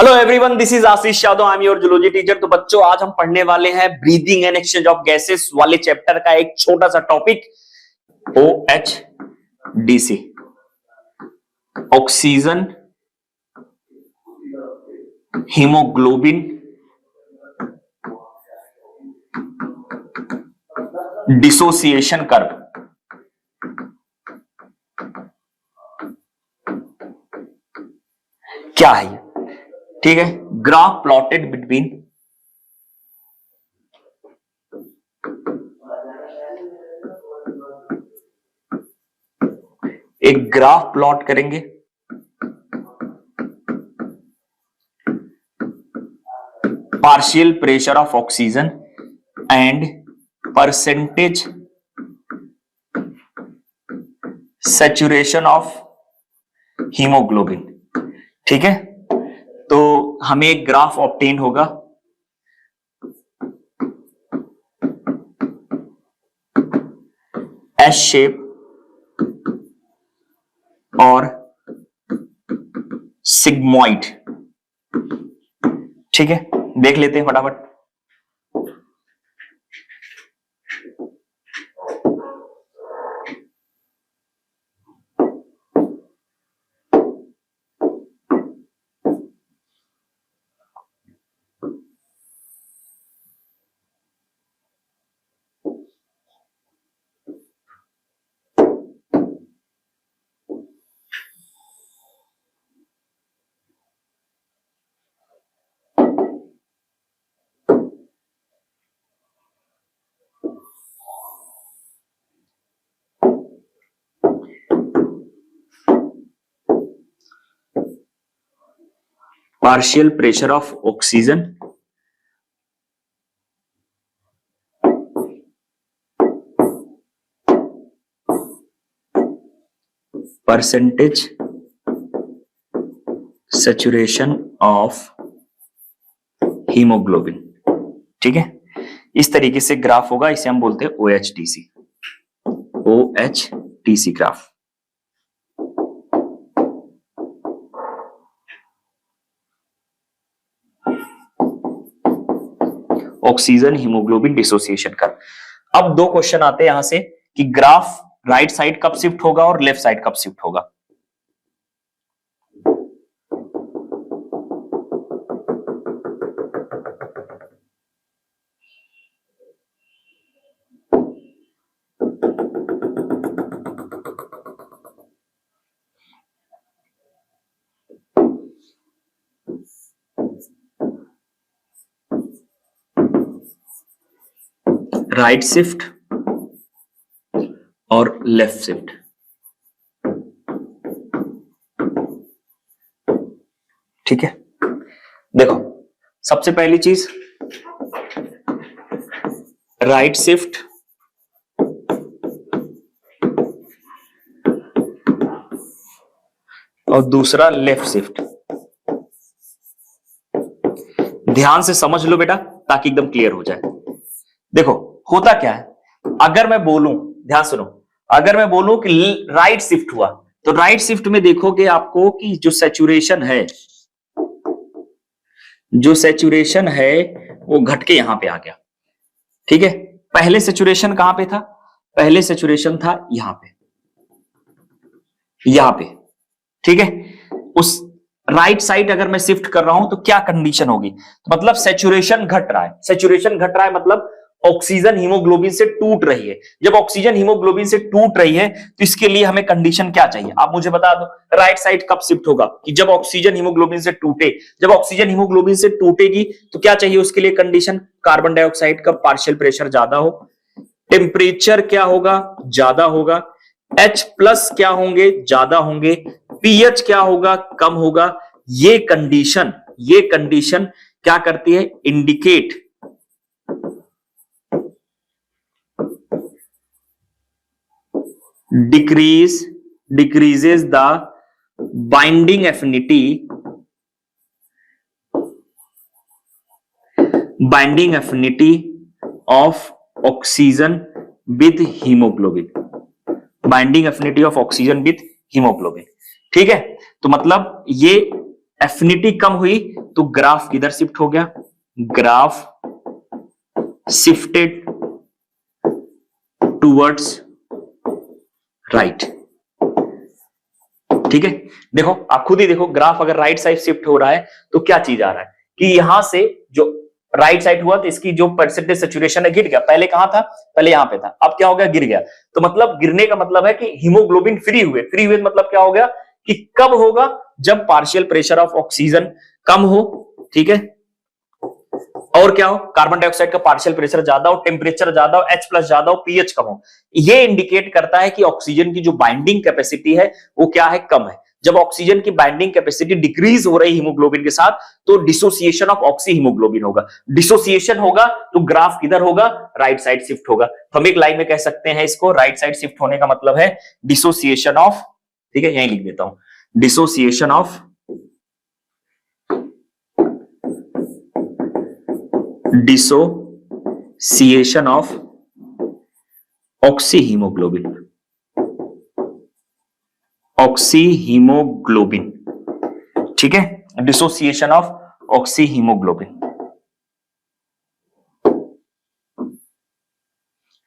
Hello everyone, this is Ashish Yadav, I am your zoology teacher. तो बच्चों, आज हम पढ़ने वाले हैं breathing and exchange of gases वाले चैप्टर का एक छोटा सा topic, OHDC, oxygen haemoglobin dissociation curve. क्या है ये? ठीक है, ग्राफ प्लॉटेड बिटवीन एक ग्राफ प्लॉट करेंगे partial pressure of oxygen and percentage saturation of haemoglobin. ठीक है, तो हमें एक ग्राफ ऑब्टेन होगा एस शेप और सिग्मोइड। ठीक है, देख लेते हैं फटाफट। Partial pressure of oxygen percentage saturation of hemoglobin। ठीक है, इस तरीके से ग्राफ होगा, इसे हम बोलते हैं OHDC, OHDC graph. Oxygen haemoglobin dissociation curve. अब दो क्वेश्चन आते हैं यहां से कि ग्राफ राइट साइड कब शिफ्ट होगा और लेफ्ट साइड कब शिफ्ट होगा। राइट शिफ्ट और लेफ्ट शिफ्ट। ठीक है, देखो सबसे पहली चीज राइट शिफ्ट और दूसरा लेफ्ट शिफ्ट। ध्यान से समझ लो बेटा, ताकि एकदम क्लियर हो जाए। देखो होता क्या है, अगर मैं बोलूं, ध्यान सुनो, अगर मैं बोलूं कि राइट शिफ्ट हुआ, तो राइट शिफ्ट में देखोगे आपको कि जो सैचुरेशन है वो घट के यहां पे आ गया। ठीक है, पहले सैचुरेशन कहां पे था? पहले सैचुरेशन था यहां पे। ठीक है, उस राइट साइड अगर मैं शिफ्ट कर रहा हूं तो क्या कंडीशन होगी? तो मतलब सैचुरेशन घट रहा है, मतलब ऑक्सीजन हीमोग्लोबिन से टूट रही है। जब ऑक्सीजन हीमोग्लोबिन से टूट रही है तो इसके लिए हमें कंडीशन क्या चाहिए? आप मुझे बता दो, राइट साइड कब शिफ्ट होगा? कि जब ऑक्सीजन हीमोग्लोबिन से टूटे। जब ऑक्सीजन हीमोग्लोबिन से टूटेगी तो क्या चाहिए उसके लिए कंडीशन? कार्बन डाइऑक्साइड का पार्शियल प्रेशर ज्यादा हो, टेम्परेचर क्या होगा? ज्यादा होगा, H+ क्या होंगे? ज्यादा होंगे, pH क्या होगा? कम होगा। ये कंडीशन क्या करती है? Indicate decreases the binding affinity of oxygen with hemoglobin। Binding affinity of oxygen with haemoglobin. ठीक है, तो मतलब ये एफिनिटी कम हुई तो ग्राफ किधर शिफ्ट हो गया, ग्राफ शिफ्टेड टूवर्ड्स राइट। ठीक है, देखो आप खुद ही देखो, ग्राफ अगर राइट साइड शिफ्ट हो रहा है तो क्या चीज आ रहा है कि यहां से जो राइट साइड हुआ तो इसकी जो परसेंटेज सैचुरेशन है गिर गया, पहले कहां था, पहले यहां पे था, अब क्या हो गया, गिर गया। तो मतलब गिरने का मतलब है कि हीमोग्लोबिन फ्री हुए, फ्री हुए मतलब क्या हो गया कि कब होगा, जब पार्शियल प्रेशर ऑफ ऑक्सीजन कम हो, ठीक है, और क्या हो, कार्बन डाइऑक्साइड का पार्शियल प्रेशर ज्यादा हो, टेम्परेचर ज्यादा हो, H+ ज्यादा हो, पीएच कम हो। ये इंडिकेट करता है कि ऑक्सीजन की जो बाइंडिंग कैपेसिटी है वो क्या है, कम है। जब ऑक्सीजन की बाइंडिंग कैपेसिटी डिक्रीज हो रही हीमोग्लोबिन के साथ तो डिसोसिएशन ऑफ ऑक्सी हीमोग्लोबिन होगा, डिसोसिएशन होगा तो ग्राफ किधर होगा, राइट साइड शिफ्ट होगा। तो हम एक लाइन में कह सकते हैं इसको, राइट साइड शिफ्ट होने का मतलब है डिसोसिएशन ऑफ, ठीक है, यहीं लिख देता हूं, dissociation of dissociation of oxy haemoglobin, oxy haemoglobin, ठीक है, डिसोसिएशन ऑफ ऑक्सी हीमोग्लोबिन,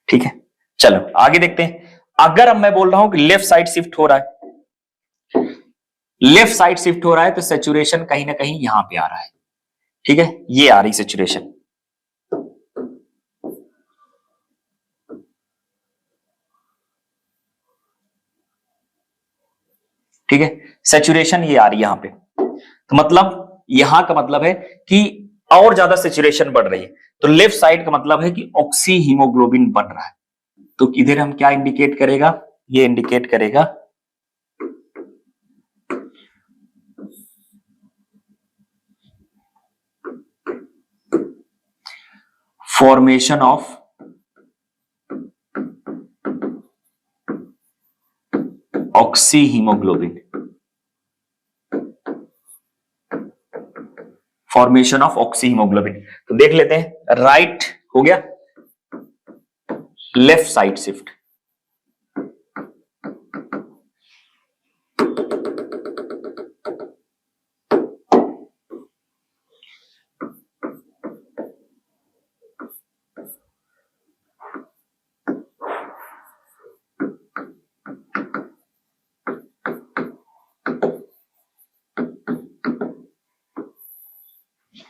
ठीक है। चलो आगे देखते हैं। अगर अब मैं बोल रहा हूं कि लेफ्ट साइड शिफ्ट हो रहा है, लेफ्ट साइड शिफ्ट हो रहा है तो सैचुरेशन कहीं ना कहीं यहां पे आ रहा है, ठीक है, ये आ रही सैचुरेशन, ठीक है, सैचुरेशन ये आ रही है यहां पे। तो मतलब यहां का मतलब है कि और ज्यादा सैचुरेशन बढ़ रही है, तो लेफ्ट साइड का मतलब है कि ऑक्सी हीमोग्लोबिन बन रहा है। तो इधर हम क्या इंडिकेट करेगा, ये इंडिकेट करेगा formation of oxyhaemoglobin, formation of oxyhaemoglobin. तो देख लेते हैं, राइट हो गया, left side shift,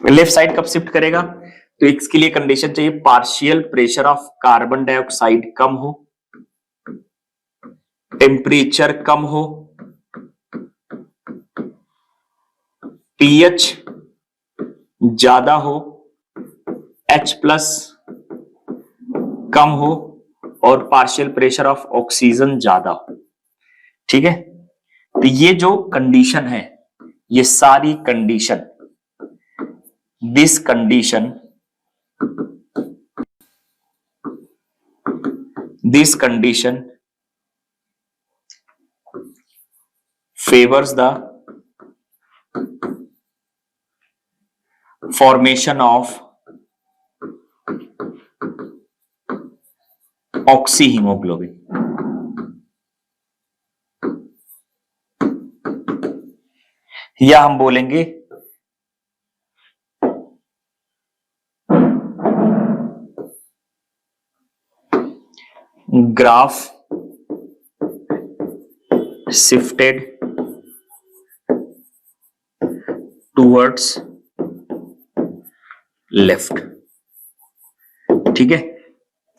left side कब शिफ्ट करेगा, तो इसके लिए कंडीशन चाहिए partial pressure of carbon dioxide कम हो, टेम्परेचर कम हो, पीएच ज्यादा हो, H+ कम हो और पार्शियल प्रेशर ऑफ ऑक्सीजन ज्यादा हो, ठीक है। तो ये जो कंडीशन है, ये सारी condition, this condition favors the formation of oxyhemoglobin, या हम बोलेंगे ग्राफ शिफ्टेड टूवर्ड्स लेफ्ट, ठीक है,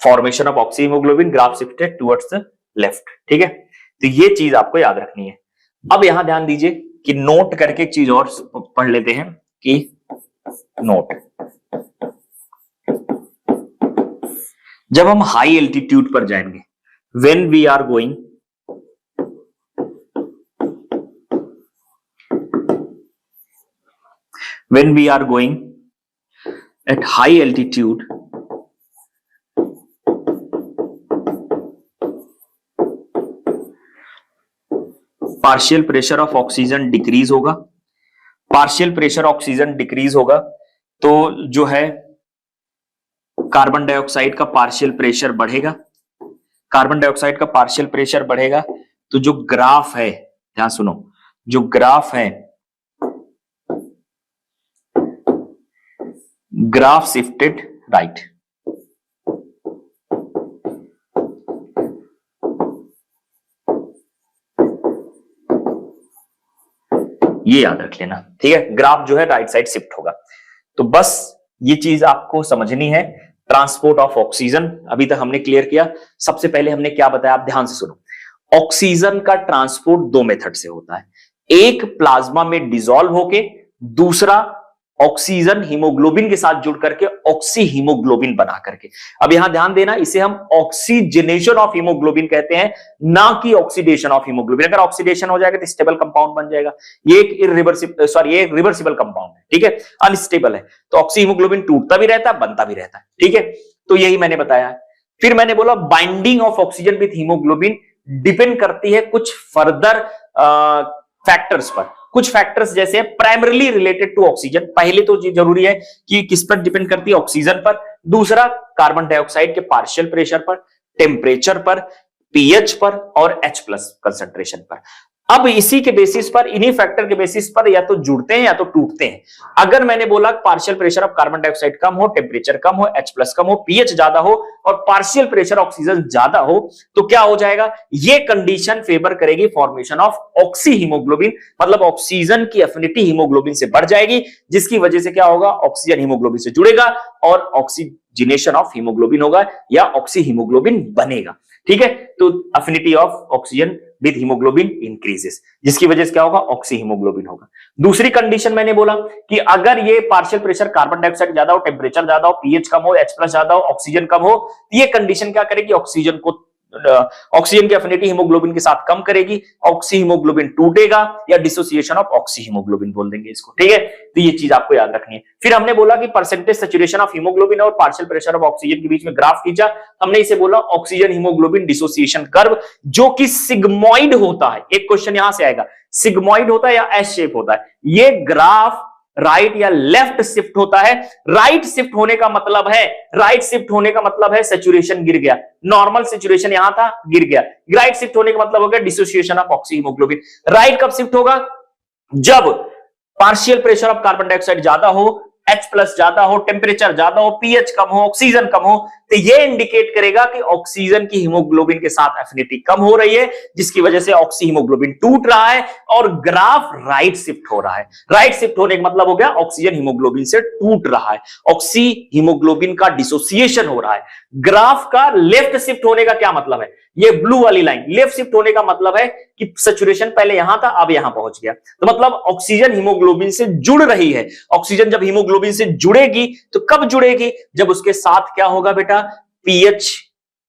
formation of oxy haemoglobin, graph shifted towards left, ठीक है। तो ये चीज आपको याद रखनी है। अब यहां ध्यान दीजिए कि नोट करके एक चीज और पढ़ लेते हैं कि नोट, जब हम हाई एल्टीट्यूड पर जाएंगे, when we are going at high altitude, partial pressure of oxygen decrease होगा, पार्शियल प्रेशर ऑक्सीजन डिक्रीज होगा तो जो है कार्बन डाइऑक्साइड का पार्शियल प्रेशर बढ़ेगा, कार्बन डाइऑक्साइड का पार्शियल प्रेशर बढ़ेगा तो जो ग्राफ है, ध्यान सुनो, जो ग्राफ है ग्राफ शिफ्टेड राइट। ये याद रख लेना, ठीक है। ग्राफ जो है राइट साइड शिफ्ट होगा। तो बस ये चीज आपको समझनी है। ट्रांसपोर्ट ऑफ ऑक्सीजन अभी तक हमने क्लियर किया। सबसे पहले हमने क्या बताया, आप ध्यान से सुनो। ऑक्सीजन का ट्रांसपोर्ट दो मेथड से होता है, एक प्लाज्मा में डिसॉल्व होके, दूसरा ऑक्सीजन हीमोग्लोबिन के साथ जुड़ करके ऑक्सी हीमोग्लोबिन बना करके। अब यहां ध्यान देना, इसे हम ऑक्सीजनेशन ऑफ हीमोग्लोबिन कहते हैं, ना कि ऑक्सीडेशन ऑफ हीमोग्लोबिन। अगर ऑक्सीडेशन हो जाएगा तो स्टेबल कंपाउंड बन जाएगा। ये एक रिवर्सिबल कंपाउंड है, ठीक है, अनस्टेबल है। तो ऑक्सी हीमोग्लोबिन टूटता भी रहता है, बनता भी रहता है, ठीक है। तो यही मैंने बताया है। फिर मैंने बोला binding of oxygen with haemoglobin depend करती है कुछ फर्दर फैक्टर्स पर। कुछ फैक्टर्स जैसे प्राइमरीली रिलेटेड टू ऑक्सीजन, पहले तो जरूरी है कि किस पर डिपेंड करती है, ऑक्सीजन पर। दूसरा कार्बन डाइऑक्साइड के पार्शियल प्रेशर पर, टेम्परेचर पर, पीएच पर और H+ कंसंट्रेशन पर। अब इसी के बेसिस पर, इन्हीं फैक्टर के बेसिस पर या तो जुड़ते हैं या तो टूटते हैं। अगर मैंने बोला partial pressure of carbon dioxide कम हो, टेम्परेचर कम हो, H+ कम हो, पीएच ज्यादा हो और पार्शियल प्रेशर ऑक्सीजन ज्यादा हो, तो क्या हो जाएगा, ये कंडीशन फेवर करेगी फॉर्मेशन ऑफ ऑक्सी हीमोग्लोबिन। मतलब ऑक्सीजन की एफिनिटी हीमोग्लोबिन से बढ़ जाएगी, जिसकी वजह से क्या होगा, ऑक्सीजन हीमोग्लोबिन से जुड़ेगा और ऑक्सीजनेशन ऑफ हीमोग्लोबिन होगा या ऑक्सी हीमोग्लोबिन बनेगा, ठीक है। तो affinity of oxygen with haemoglobin increases, जिसकी वजह से क्या होगा, ऑक्सी हीमोग्लोबिन होगा। दूसरी कंडीशन मैंने बोला कि अगर ये पार्शियल प्रेशर कार्बन डाइऑक्साइड ज्यादा हो, टेम्परेचर ज्यादा हो, पीएच कम हो, H+ ज्यादा हो, ऑक्सीजन कम हो, ये कंडीशन क्या करेगी, ऑक्सीजन की एफिनिटी हीमोग्लोबिन के साथ कम करेगी, ऑक्सी हीमोग्लोबिन टूटेगा या डिसोसिएशन ऑफ ऑक्सी हीमोग्लोबिन बोल देंगे इसको, ठीक है। तो ये चीज आपको याद रखनी है। फिर हमने बोला कि परसेंटेज सैचुरेशन ऑफ हीमोग्लोबिन और पार्शियल प्रेशर ऑफ ऑक्सीजन के बीच में ग्राफ खींचा। हमने इसे बोला ऑक्सीजन हीमोग्लोबिन डिसोसिएशन कर्व, जो कि सिग्मोइड होता है। एक क्वेश्चन यहां से आएगा, सिग्मोइड होता है या एस शेप होता है। ये ग्राफ राइट या लेफ्ट शिफ्ट होता है। राइट शिफ्ट होने का मतलब है सैचुरेशन गिर गया। नॉर्मल सैचुरेशन यहां था, गिर गया। राइट शिफ्ट होने का मतलब हो गया dissociation of oxy haemoglobin. Right कब शिफ्ट होगा, जब partial pressure of carbon dioxide ज्यादा हो, H+ ज्यादा हो, टेम्परेचर ज्यादा हो, पीएच कम हो, ऑक्सीजन कम हो, तो ये इंडिकेट करेगा कि ऑक्सीजन की हीमोग्लोबिन के साथ एफिनिटी कम हो रही है, जिसकी वजह से ऑक्सी हीमोग्लोबिन टूट रहा है और ग्राफ राइट शिफ्ट हो रहा है। राइट शिफ्ट होने का मतलब हो गया ऑक्सीजन हीमोग्लोबिन से टूट रहा है, ऑक्सी हीमोग्लोबिन का डिसोसिएशन हो रहा है। ग्राफ का लेफ्ट शिफ्ट होने का क्या मतलब है, ये ब्लू वाली लाइन लेफ्ट शिफ्ट होने का मतलब है कि सैचुरेशन पहले यहां था, अब यहां पहुंच गया। तो मतलब ऑक्सीजन हीमोग्लोबिन से जुड़ रही है। ऑक्सीजन जब हीमोग्लोबिन से जुड़ेगी तो कब जुड़ेगी, जब उसके साथ क्या होगा बेटा, पीएच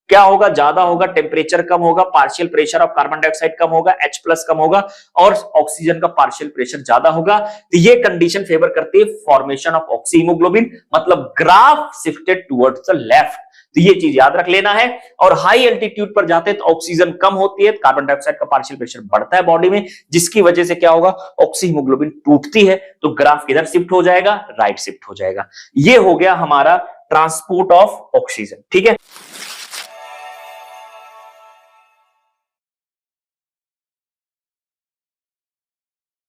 क्या होगा, ज्यादा होगा, टेम्परेचर कम होगा, partial pressure of carbon dioxide कम होगा, H+ कम होगा और ऑक्सीजन का पार्शियल प्रेशर ज्यादा होगा। तो ये कंडीशन फेवर करती है फॉर्मेशन ऑफ ऑक्सी हीमोग्लोबिन, मतलब graph shifted towards the left. तो ये चीज याद रख लेना है। और हाई एल्टीट्यूड पर जाते हैं तो ऑक्सीजन कम होती है, कार्बन डाइऑक्साइड का पार्शियल प्रेशर बढ़ता है बॉडी में, जिसकी वजह से क्या होगा, ऑक्सी हीमोग्लोबिन टूटती है, तो ग्राफ किधर शिफ्ट हो जाएगा, राइट शिफ्ट हो जाएगा। ये हो गया हमारा ट्रांसपोर्ट ऑफ ऑक्सीजन, ठीक है।